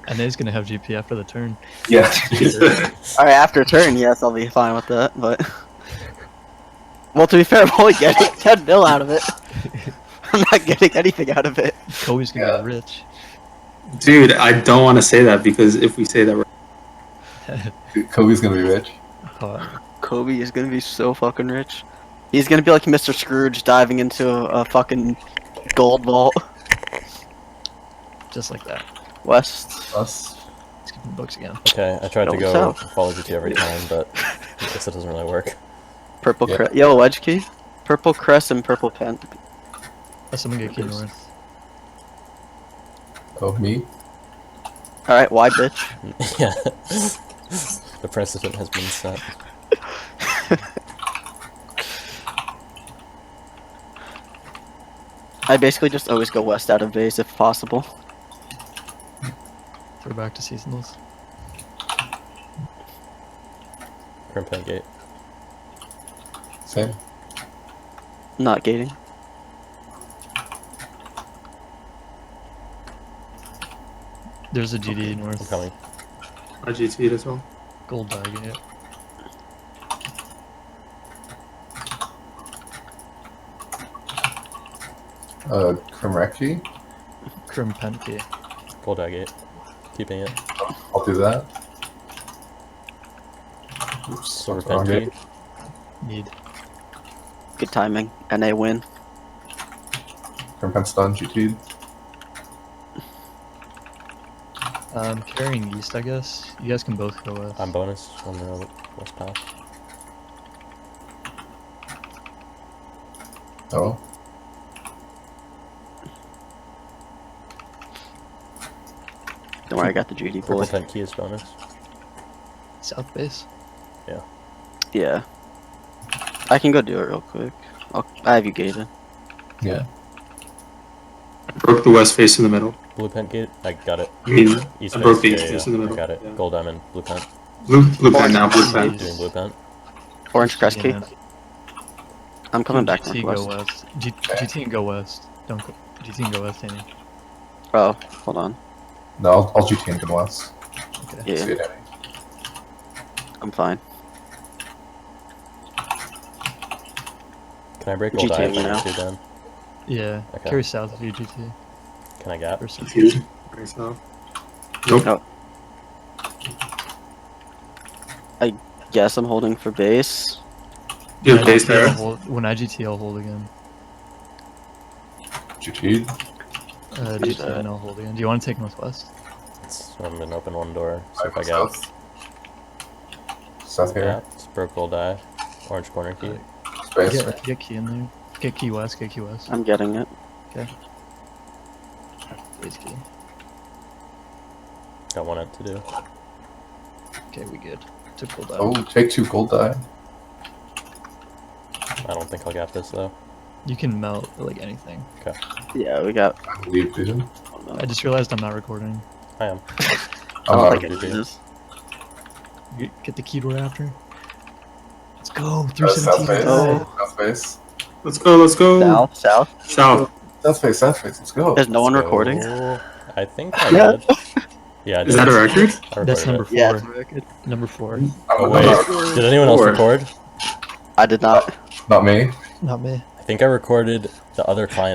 And he's gonna have GP after the turn. Yeah. Alright, after turn, yes, I'll be fine with that, but... Well, to be fair, I'm only getting 10 mil out of it. I'm not getting anything out of it. Kobe's gonna be rich. Dude, I don't want to say that because if we say that, we're... Kobe's gonna be rich. Kobe is gonna be so fucking rich. He's gonna be like Mr. Scrooge diving into a fucking gold vault. Just like that. West. Us. Skipping books again. Okay, I tried to Going go south. follow GT every time, but I guess it doesn't really work. Purple Yeah. crest. Yellow edge key. Purple crest and purple pen. Let someone get key north. Oh, me? Alright, why bitch? Yeah. The precedent has been set. I basically just always go west out of base if possible. Throw back to seasonals. Crimp pen gate. Same. Not gating. There's a GD I'm north. coming. I GT'd as well. Gold Dawg in it. Crimrecki? Crim pen key. Gold eye gate. Keeping it. I'll do that. Oops, Silver that's wrong pen gate. key. Need. Good timing. NA win. Crimpen stun, GT'd. Carrying east, I guess. You guys can both go west. I'm bonus on the west path. Oh. Don't worry, I got the GD Purple boy. pen key is bonus. South base. Yeah. I can go do it real quick. I have you gated. Yeah. Broke the west face in the middle. Blue pen gate. I got it. I mean, East I broke the face. east Yeah, face in the middle. I got it. Yeah. Gold diamond. Blue pen. Blue pen now, blue pen. Doing blue pen. Orange crest key. And then I'm coming back GT northwest. go west. GT and go west. Don't go. GT and go west, Annie. Oh, hold on. No, I'll GT into west. Okay. See Yeah, it any. I'm fine. Can I break gold GT eye if I now. need to then? Yeah. Okay. Carry south of you, GT. Can I gap? Or something. Confused. Very south. Nope. No. Guess I'm holding for base. You have base When I GT, there. I'll hold- When I GT, I'll hold again. GT'd. GT and I'll hold again. Do you want to take northwest? I'm gonna open one door. See if I Alright, gap. south. South here. Yeah, it's broke gold eye. Orange corner key. Space. Get key in there. Get key west. Get key west. I'm getting it. Base key. Got one to do. Okay, we good. Took gold out. Oh, take 2 gold die. I don't think I'll gap this though. You can melt like anything. Yeah, we got. I believe, dude. I just realized I'm not recording. I am. I I'm don't not think GT. it is. Get the key door after. Let's go. South 317. face. Oh. South face. Let's go, let's go. South, south. South. South face, south face. Let's go. There's no one Let's recording. go. I think I Yeah. did. Yeah, I did. Is that a record? I That's recorded number it. 4. Yeah, it's a record. Number 4. Oh wait, did anyone else Four. record? I did not. Not me. Not me. I think I recorded the other client's